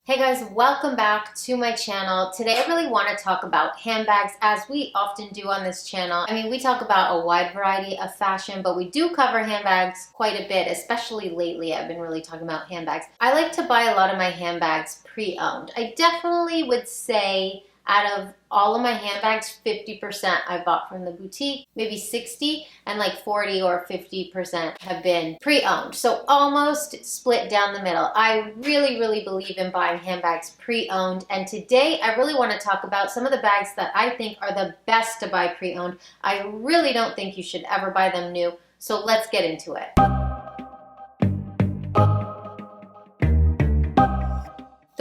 Hey guys, welcome back to my channel. Today I really want to talk about handbags, as we often do on this channel. I mean, we talk about a wide variety of fashion, but we do cover handbags quite a bit, especially lately. I've been really talking about handbags. I like to buy a lot of my handbags pre-owned. I definitely would say out of all of my handbags, 50% I bought from the boutique, maybe 60, and like 40 or 50% have been pre-owned. So almost split down the middle. I really believe in buying handbags pre-owned, and today I really want to talk about some of the bags that I think are the best to buy pre-owned. I really don't think you should ever buy them new, so let's get into it.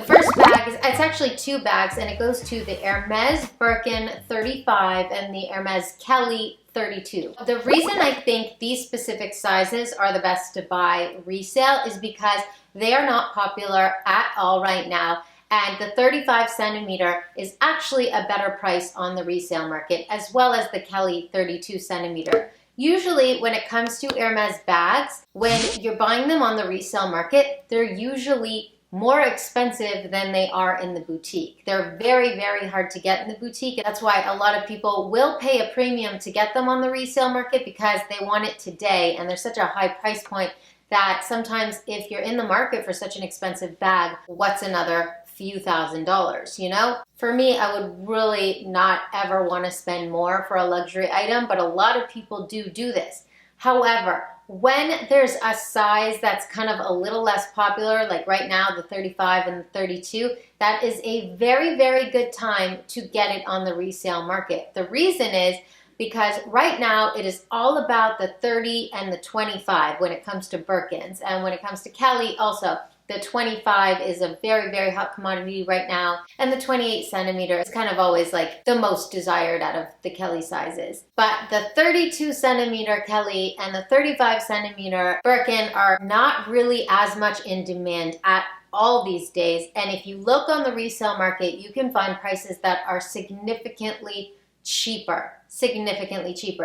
First bag is, it's actually two bags, and it goes to the Hermes Birkin 35 and the Hermes Kelly 32. The reason I think these specific sizes are the best to buy resale is because they are not popular at all right now, and the 35 centimeter is actually a better price on the resale market, as well as the Kelly 32 centimeter. Usually when it comes to Hermes bags, when you're buying them on the resale market, they're usually more expensive than they are in the boutique. They're very hard to get in the boutique. That's why a lot of people will pay a premium to get them on the resale market, because they want it today, and there's such a high price point that sometimes if you're in the market for such an expensive bag, what's another few $1,000s, you know? For me, I would really not ever want to spend more for a luxury item, but a lot of people do this. However, when there's a size that's kind of a little less popular, like right now the 35 and the 32, that is a very good time to get it on the resale market. The reason is because right now it is all about the 30 and the 25 when it comes to Birkins, and when it comes to Kelly also. The 25 is a very hot commodity right now, and the 28 centimeter is kind of always like the most desired out of the Kelly sizes. But the 32 centimeter Kelly and the 35 centimeter Birkin are not really as much in demand at all these days, and if you look on the resale market, you can find prices that are significantly cheaper.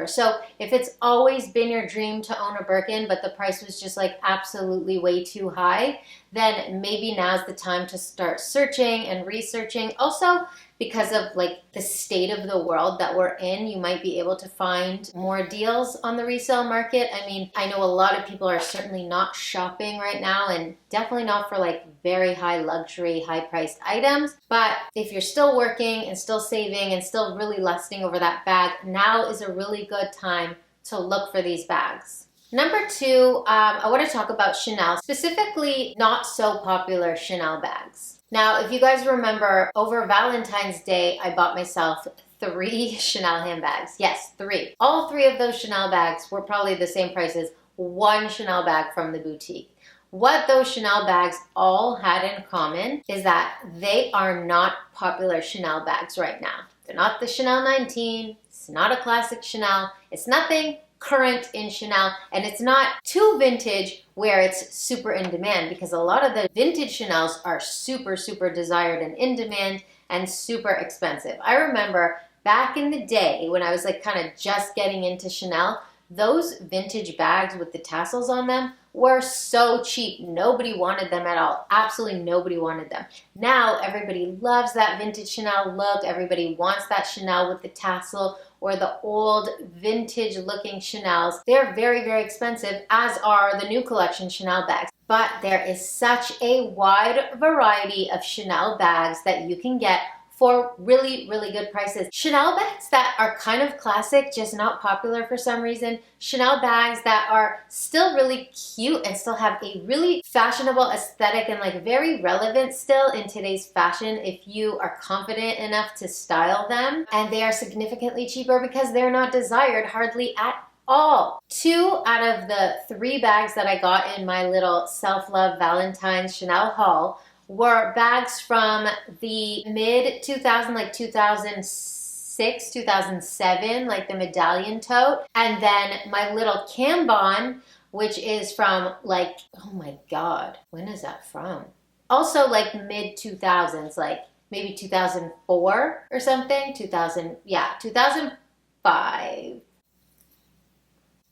So if it's always been your dream to own a Birkin, but the price was just like absolutely way too high, then maybe now's the time to start searching and researching. Also, because of like the state of the world that we're in, you might be able to find more deals on the resale market. I mean, I know a lot of people are certainly not shopping right now, and definitely not for like very high luxury, high priced items. But if you're still working and still saving and still really lusting over that bag, now is a really good time to look for these bags. Number two, I want to talk about Chanel, specifically not so popular Chanel bags. Now, if you guys remember, over Valentine's Day, I bought myself 3 Chanel handbags. Yes, 3. All 3 of those Chanel bags were probably the same price as one Chanel bag from the boutique. What those Chanel bags all had in common is that they are not popular Chanel bags right now. They're not the Chanel 19, it's not a classic Chanel, it's nothing current in Chanel, and it's not too vintage where it's super in demand, because a lot of the vintage Chanels are super desired and in demand and super expensive. I remember back in the day when I was like kind of just getting into Chanel, those vintage bags with the tassels on them were so cheap. Nobody wanted them at all. Absolutely nobody wanted them. Now everybody loves that vintage Chanel look. Everybody wants that Chanel with the tassel, or the old vintage looking Chanels. They're very expensive, as are the new collection Chanel bags. But there is such a wide variety of Chanel bags that you can get for really good prices. Chanel bags that are kind of classic, just not popular for some reason. Chanel bags that are still really cute and still have a really fashionable aesthetic and like very relevant still in today's fashion if you are confident enough to style them. And they are significantly cheaper because they're not desired hardly at all. 2 out of the 3 bags that I got in my little self-love Valentine's Chanel haul were bags from the mid-2000, like 2006, 2007, like the Medallion tote. And then my little Cambon, which is from like, oh my God, when is that from? Also like mid-2000s, like maybe 2004 or something, 2005.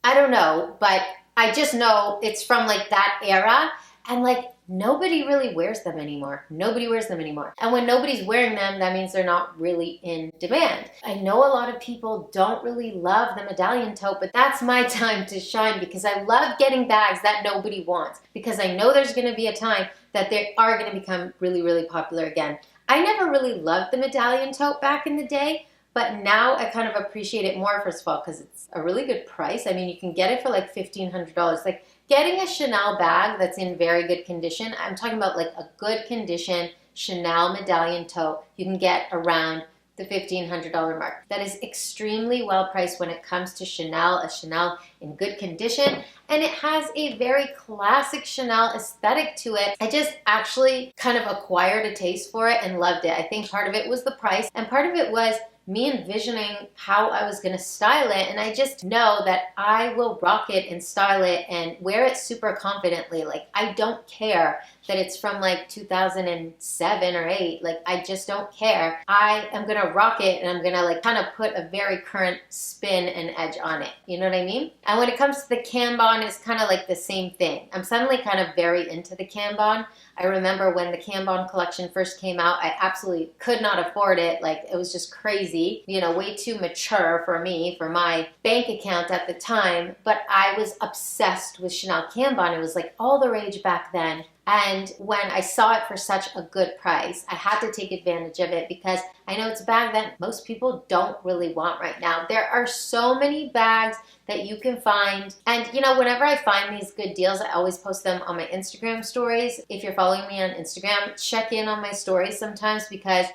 I don't know, but I just know it's from like that era. And like nobody really wears them anymore. Nobody wears them anymore. And when nobody's wearing them, that means they're not really in demand. I know a lot of people don't really love the Medallion tote, but that's my time to shine because I love getting bags that nobody wants, because I know there's going to be a time that they are going to become really, really popular again. I never really loved the Medallion tote back in the day, but now I kind of appreciate it more, first of all, because it's a really good price. I mean, you can get it for like $1,500. Like, getting a Chanel bag that's in very good condition, I'm talking about like a good condition Chanel Medallion tote, you can get around the $1,500 mark. That is extremely well priced when it comes to Chanel, a Chanel in good condition, and it has a very classic Chanel aesthetic to it. I just actually kind of acquired a taste for it and loved it. I think part of it was the price, and part of it was me envisioning how I was gonna style it, and I just know that I will rock it and style it and wear it super confidently. Like, I don't care that it's from like 2007 or 8. Like, I just don't care. I am gonna rock it, and I'm gonna like kind of put a very current spin and edge on it. You know what I mean? And when it comes to the Kanban, it's kind of like the same thing. I'm suddenly kind of very into the Kanban. I remember when the Kanban collection first came out, I absolutely could not afford it. Like, it was just crazy, you know, way too mature for me, for my bank account at the time. But I was obsessed with Chanel Kanban. It was like all the rage back then. And when I saw it for such a good price, I had to take advantage of it because I know it's a bag that most people don't really want right now. There are so many bags that you can find. And you know, whenever I find these good deals, I always post them on my Instagram stories. If you're following me on Instagram, check in on my stories sometimes, because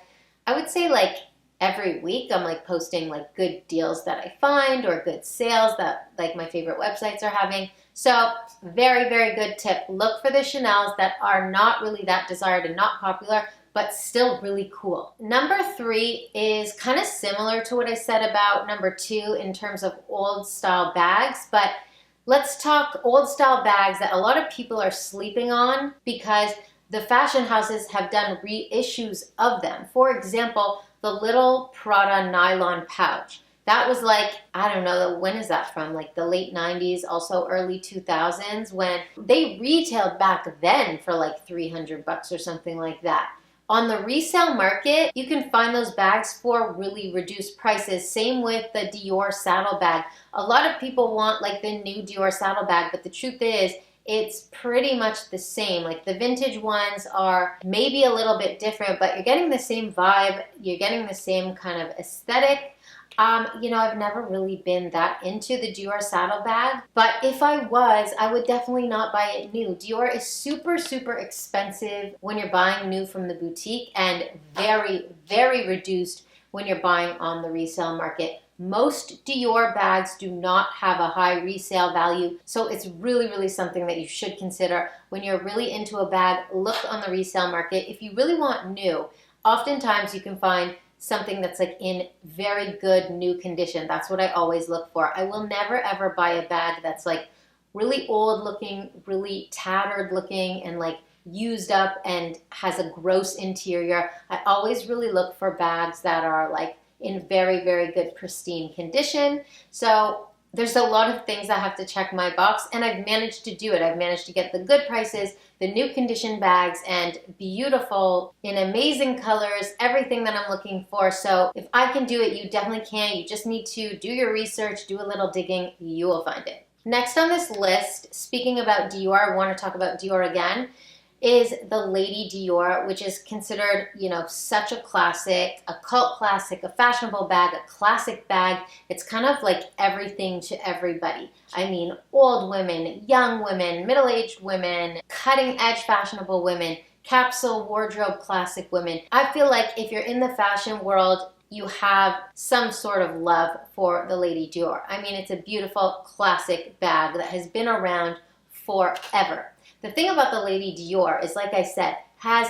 I would say like every week I'm like posting like good deals that I find or good sales that like my favorite websites are having. So very, very good tip. Look for the Chanels that are not really that desired and not popular, but still really cool. Number 3 is kind of similar to what I said about number 2 in terms of old style bags, but let's talk old style bags that a lot of people are sleeping on because the fashion houses have done reissues of them. For example, the little Prada nylon pouch. That was like, I don't know, when is that from? Like the late 90s, also early 2000s, when they retailed back then for like $300 or something like that. On the resale market, you can find those bags for really reduced prices. Same with the Dior saddlebag. A lot of people want like the new Dior saddlebag, but the truth is, it's pretty much the same. Like the vintage ones are maybe a little bit different, but you're getting the same vibe, you're getting the same kind of aesthetic. You know, I've never really been that into the Dior saddlebag, but if I was, I would definitely not buy it new. Dior is super, super expensive when you're buying new from the boutique and very, very reduced when you're buying on the resale market. Most Dior bags do not have a high resale value, so it's really, really something that you should consider. When you're really into a bag, look on the resale market. If you really want new, oftentimes you can find something that's like in very good new condition. That's what I always look for. I will never ever buy a bag that's like really old looking, really tattered looking, and like used up and has a gross interior. I always really look for bags that are like in very, very good pristine condition. So there's a lot of things I have to check my box, and I've managed to do it. I've managed to get the good prices, the new condition bags, and beautiful in amazing colors, everything that I'm looking for. So if I can do it, you definitely can. You just need to do your research, do a little digging, you will find it. Next on this list, speaking about Dior, I want to talk about Dior again, is the Lady Dior, which is considered, you know, such a classic, a cult classic, a fashionable bag, a classic bag. It's kind of like everything to everybody. I mean, old women, young women, middle-aged women, cutting-edge fashionable women, capsule wardrobe classic women. I feel like if you're in the fashion world, you have some sort of love for the Lady Dior. I mean, it's a beautiful classic bag that has been around forever. The thing about the Lady Dior is, like I said, has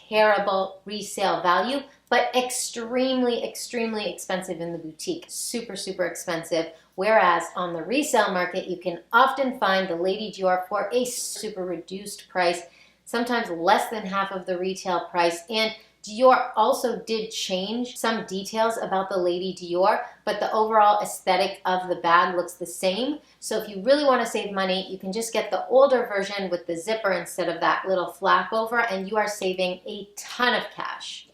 terrible resale value, but extremely, extremely expensive in the boutique. Super, super expensive. Whereas on the resale market, you can often find the Lady Dior for a super reduced price, sometimes less than half of the retail price. And Dior also did change some details about the Lady Dior, but the overall aesthetic of the bag looks the same. So if you really want to save money, you can just get the older version with the zipper instead of that little flap over, and you are saving a ton of cash.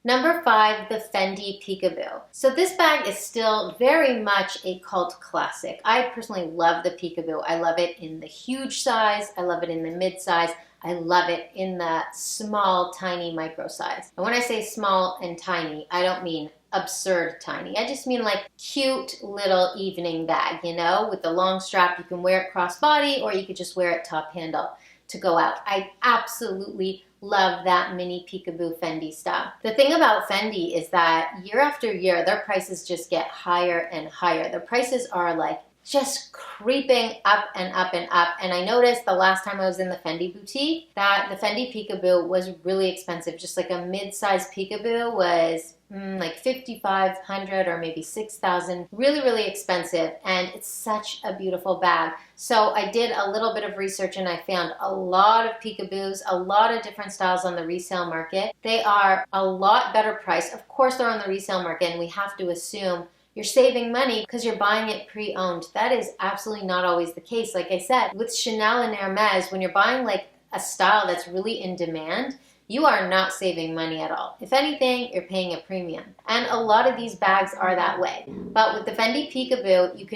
Number 5, the Fendi Peekaboo. So this bag is still very much a cult classic. I personally love the Peekaboo. I love it in the huge size. I love it in the mid size. I love it in the small, tiny micro size. And when I say small and tiny, I don't mean absurd tiny. I just mean like cute little evening bag, you know, with the long strap. You can wear it crossbody or you could just wear it top handle to go out. I absolutely love that mini Peekaboo Fendi style. The thing about Fendi is that year after year, their prices just get higher and higher. Their prices are like just creeping up and up and up. And I noticed the last time I was in the Fendi boutique that the Fendi Peekaboo was really expensive. Just like a mid-size Peekaboo was like $5,500 or maybe $6,000. Really, really expensive. And it's such a beautiful bag. So I did a little bit of research and I found a lot of Peekaboos, a lot of different styles on the resale market. They are a lot better priced. Of course, they're on the resale market and we have to assume you're saving money because you're buying it pre-owned. That is absolutely not always the case. Like I said, with Chanel and Hermes, when you're buying like a style that's really in demand, you are not saving money at all. If anything, you're paying a premium. And a lot of these bags are that way. But with the Fendi Peekaboo, you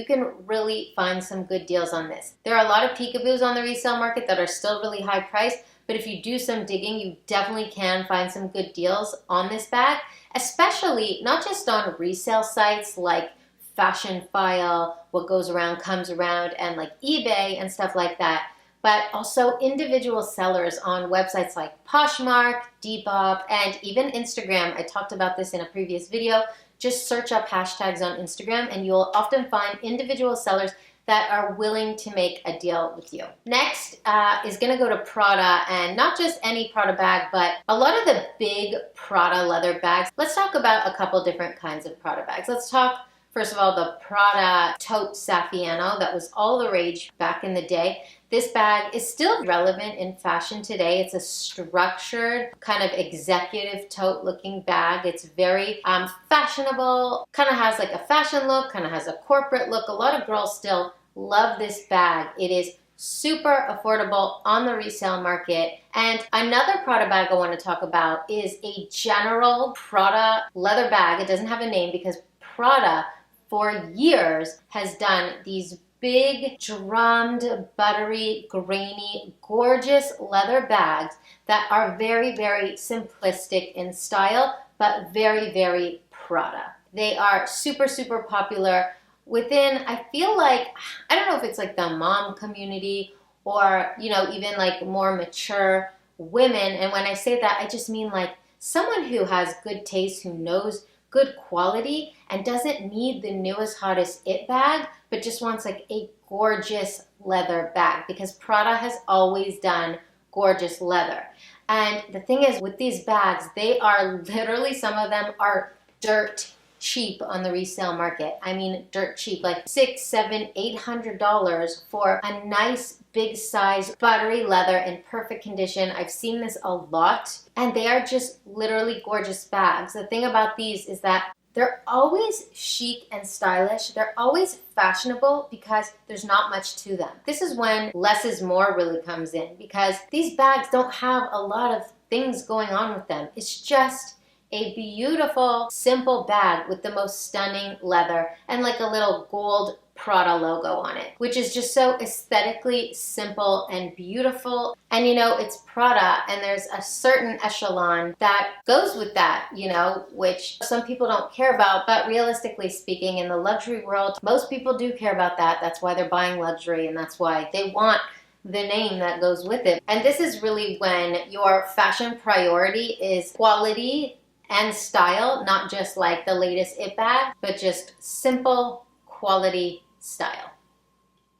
can really find some good deals on this. There are a lot of Peekaboos on the resale market that are still really high priced, but if you do some digging, you definitely can find some good deals on this bag, especially not just on resale sites like Fashion File, What Goes Around Comes Around, and like eBay and stuff like that, but also individual sellers on websites like Poshmark, Depop, and even Instagram. I talked about this in a previous video. Just search up hashtags on Instagram and you'll often find individual sellers that are willing to make a deal with you. Next is gonna go to Prada, and not just any Prada bag, but a lot of the big Prada leather bags. Let's talk about a couple different kinds of Prada bags. Let's talk, first of all, the Prada Tote Saffiano that was all the rage back in the day. This bag is still relevant in fashion today. It's a structured, kind of executive tote looking bag. It's very fashionable, kind of has like a fashion look, kind of has a corporate look. A lot of girls still love this bag. It is super affordable on the resale market. And another Prada bag I want to talk about is a general Prada leather bag. It doesn't have a name because Prada for years has done these big, drummed, buttery, grainy, gorgeous leather bags that are very, very simplistic in style, but very, very Prada. They are super, super popular within, I feel like, I don't know if it's like the mom community or, you know, even like more mature women. And when I say that, I just mean like someone who has good taste, who knows good quality and doesn't need the newest, hottest it bag, but just wants like a gorgeous leather bag, because Prada has always done gorgeous leather. And the thing is with these bags, they are literally, some of them are dirt cheap on the resale market. I mean, dirt cheap, like $600, $700, $800 for a nice big size buttery leather in perfect condition. I've seen this a lot, and they are just literally gorgeous bags. The thing about these is that they're always chic and stylish. They're always fashionable because there's not much to them. This is when less is more really comes in, because these bags don't have a lot of things going on with them. It's just a beautiful, simple bag with the most stunning leather and like a little gold Prada logo on it, which is just so aesthetically simple and beautiful. And you know, it's Prada, and there's a certain echelon that goes with that, you know, which some people don't care about, but realistically speaking, in the luxury world, most people do care about that. That's why they're buying luxury, and that's why they want the name that goes with it. And this is really when your fashion priority is quality and style, not just like the latest it bag, but just simple quality style.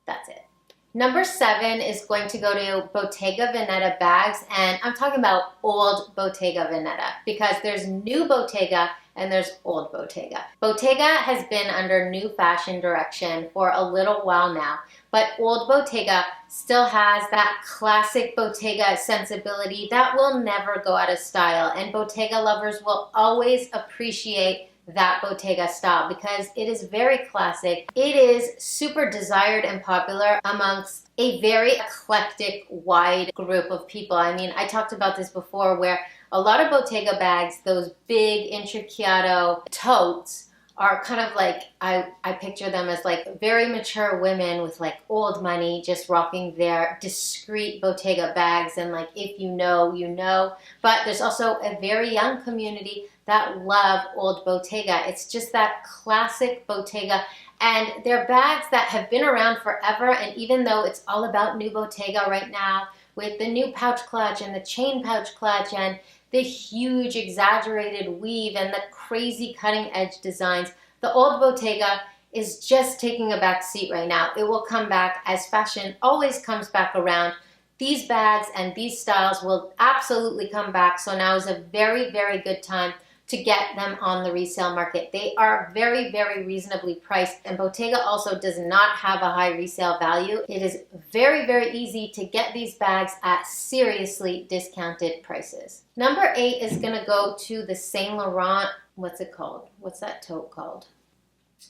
That's it. Number 7 is going to go to Bottega Veneta bags, and I'm talking about old Bottega Veneta because there's new Bottega and there's old Bottega. Bottega has been under new fashion direction for a little while now, but old Bottega still has that classic Bottega sensibility that will never go out of style, and Bottega lovers will always appreciate that Bottega style because it is very classic. It is super desired and popular amongst a very eclectic, wide group of people. I mean, I talked about this before where a lot of Bottega bags, those big intricciato totes, are kind of like, I picture them as like very mature women with like old money just rocking their discreet Bottega bags, and like if you know, you know. But there's also a very young community that love old Bottega. It's just that classic Bottega, and they're bags that have been around forever, and even though it's all about new Bottega right now with the new pouch clutch and the chain pouch clutch and the huge exaggerated weave and the crazy cutting edge designs, the old Bottega is just taking a back seat right now. It will come back as fashion always comes back around. These bags and these styles will absolutely come back, so now is a very, very good time to get them on the resale market. They are very, very reasonably priced, and Bottega also does not have a high resale value. It is very, very easy to get these bags at seriously discounted prices. Number 8 is gonna go to the Saint Laurent, what's it called? What's that tote called?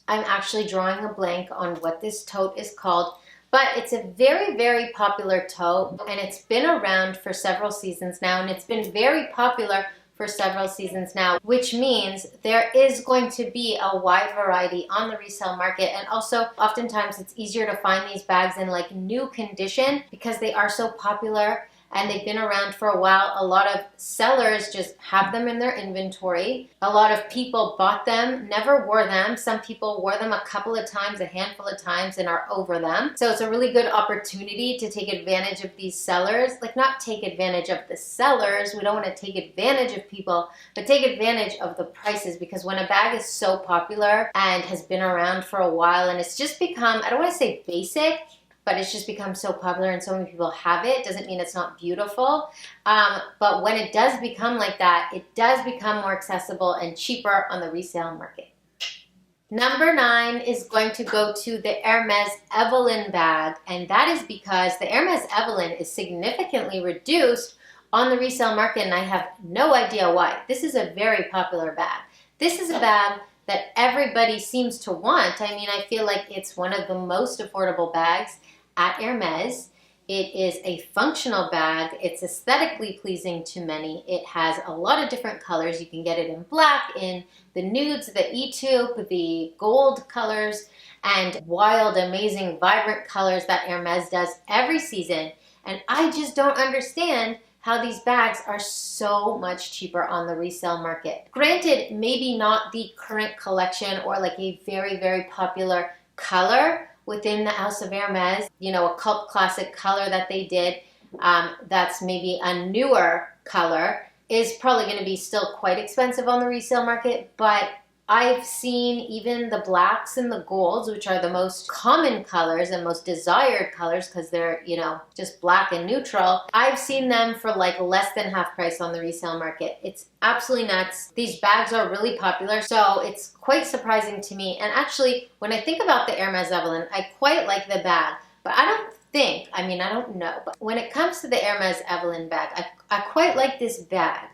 I'm actually drawing a blank on what this tote is called, but it's a very, very popular tote, and it's been around for several seasons now, and it's been very popular for several seasons now, which means there is going to be a wide variety on the resale market. And also oftentimes it's easier to find these bags in like new condition because they are so popular and they've been around for a while. A lot of sellers just have them in their inventory. A lot of people bought them, never wore them. Some people wore them a couple of times, a handful of times, and are over them. So it's a really good opportunity to take advantage of these sellers. Like, not take advantage of the sellers. We don't want to take advantage of people, but take advantage of the prices, because when a bag is so popular and has been around for a while and it's just become, I don't want to say basic, but it's just become so popular and so many people have it, doesn't mean it's not beautiful. But when it does become like that, it does become more accessible and cheaper on the resale market. Number 9 is going to go to the Hermes Evelyn bag, and that is because the Hermes Evelyn is significantly reduced on the resale market, and I have no idea why. This is a very popular bag. This is a bag that everybody seems to want. I mean, I feel like it's one of the most affordable bags at Hermes. It is a functional bag. It's aesthetically pleasing to many. It has a lot of different colors. You can get it in black, in the nudes, the E-taupe, the gold colors, and wild, amazing, vibrant colors that Hermes does every season. And I just don't understand how these bags are so much cheaper on the resale market. Granted, maybe not the current collection or like a very, very popular color within the House of Hermes, you know, a cult classic color that they did, that's maybe a newer color, is probably going to be still quite expensive on the resale market. But I've seen even the blacks and the golds, which are the most common colors and most desired colors because they're, you know, just black and neutral. I've seen them for like less than half price on the resale market. It's absolutely nuts. These bags are really popular, so it's quite surprising to me. And actually, when I think about the Hermes Evelyn, I quite like the bag, but I don't think, I mean, I don't know, but when it comes to the Hermes Evelyn bag, I quite like this bag.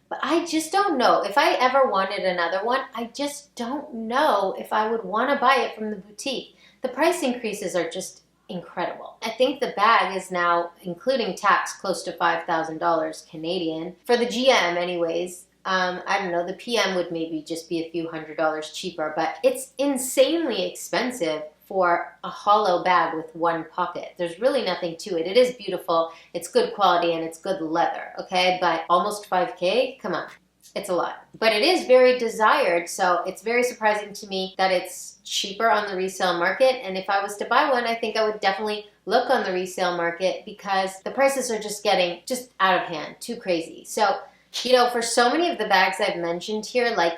But I just don't know. If I ever wanted another one, I just don't know if I would want to buy it from the boutique. The price increases are just incredible. I think the bag is now, including tax, close to $5,000 Canadian. For the GM anyways. I don't know, the PM would maybe just be a few $100s cheaper, but it's insanely expensive for a hollow bag with one pocket. There's really nothing to it. It is beautiful, it's good quality, and it's good leather, okay? But almost $5K? Come on. It's a lot. But it is very desired, so it's very surprising to me that it's cheaper on the resale market. And if I was to buy one, I think I would definitely look on the resale market because the prices are just getting just out of hand, too crazy. So, you know, for so many of the bags I've mentioned here, like,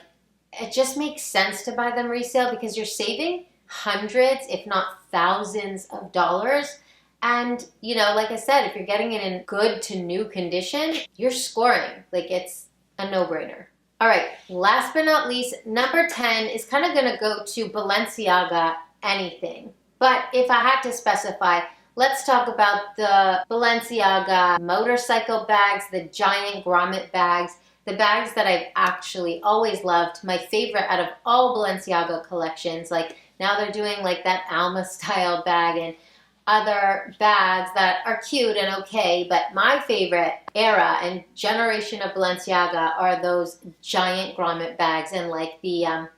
it just makes sense to buy them resale because you're saving hundreds, if not thousands of dollars. And, you know, like I said, if you're getting it in good to new condition, you're scoring. Like, it's a no-brainer. All right, last but not least, number 10 is kind of gonna go to Balenciaga anything. But if I had to specify, let's talk about the Balenciaga motorcycle bags, the giant grommet bags, the bags that I've actually always loved. My favorite out of all Balenciaga collections. Like, now they're doing like that Alma style bag and other bags that are cute and okay, but my favorite era and generation of Balenciaga are those giant grommet bags and like the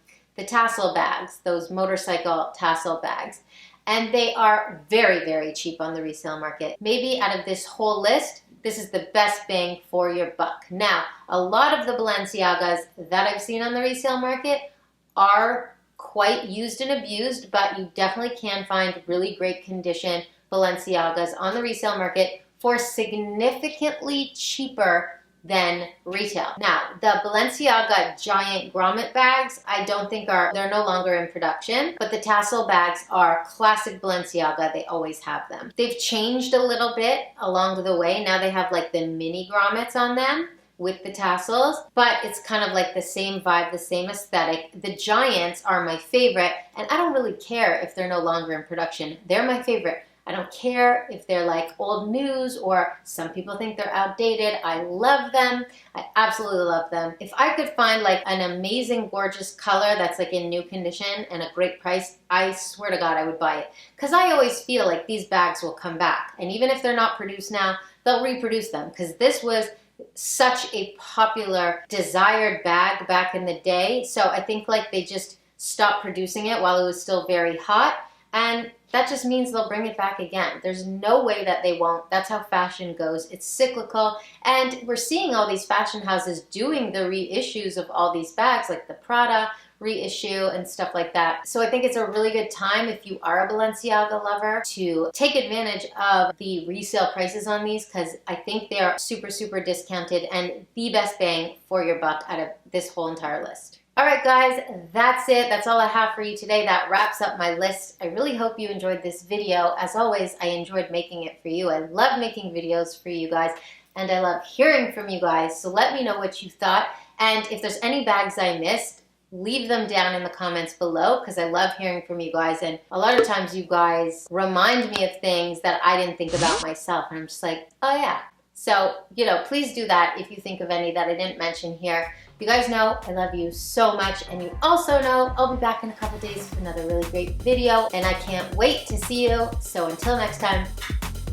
tassel bags, those motorcycle tassel bags. And they are very, very cheap on the resale market. Maybe out of this whole list, this is the best bang for your buck. Now, a lot of the Balenciagas that I've seen on the resale market are quite used and abused, but you definitely can find really great condition Balenciagas on the resale market for significantly cheaper than retail. Now, the Balenciaga giant grommet bags, I don't think they're no longer in production, but the tassel bags are classic Balenciaga. They always have them. They've changed a little bit along the way. Now they have like the mini grommets on them with the tassels, but it's kind of like the same vibe, the same aesthetic. The giants are my favorite, and I don't really care if they're no longer in production. They're my favorite. I don't care if they're like old news or some people think they're outdated. I love them. I absolutely love them. If I could find like an amazing, gorgeous color that's like in new condition and a great price, I swear to God, I would buy it. Because I always feel like these bags will come back. And even if they're not produced now, they'll reproduce them. Because this was such a popular, desired bag back in the day. So I think like they just stopped producing it while it was still very hot. And that just means they'll bring it back again. There's no way that they won't. That's how fashion goes. It's cyclical. And we're seeing all these fashion houses doing the reissues of all these bags, like the Prada reissue and stuff like that. So I think it's a really good time if you are a Balenciaga lover to take advantage of the resale prices on these, because I think they are super, super discounted and the best bang for your buck out of this whole entire list. All right, guys, that's it. That's all I have for you today. That wraps up my list. I really hope you enjoyed this video. As always, I enjoyed making it for you. I love making videos for you guys, and I love hearing from you guys. So let me know what you thought. And if there's any bags I missed, leave them down in the comments below, because I love hearing from you guys. And a lot of times you guys remind me of things that I didn't think about myself. And I'm just like, oh yeah. So, you know, please do that if you think of any that I didn't mention here. You guys know I love you so much, and you also know I'll be back in a couple days with another really great video, and I can't wait to see you. So until next time,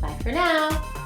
bye for now.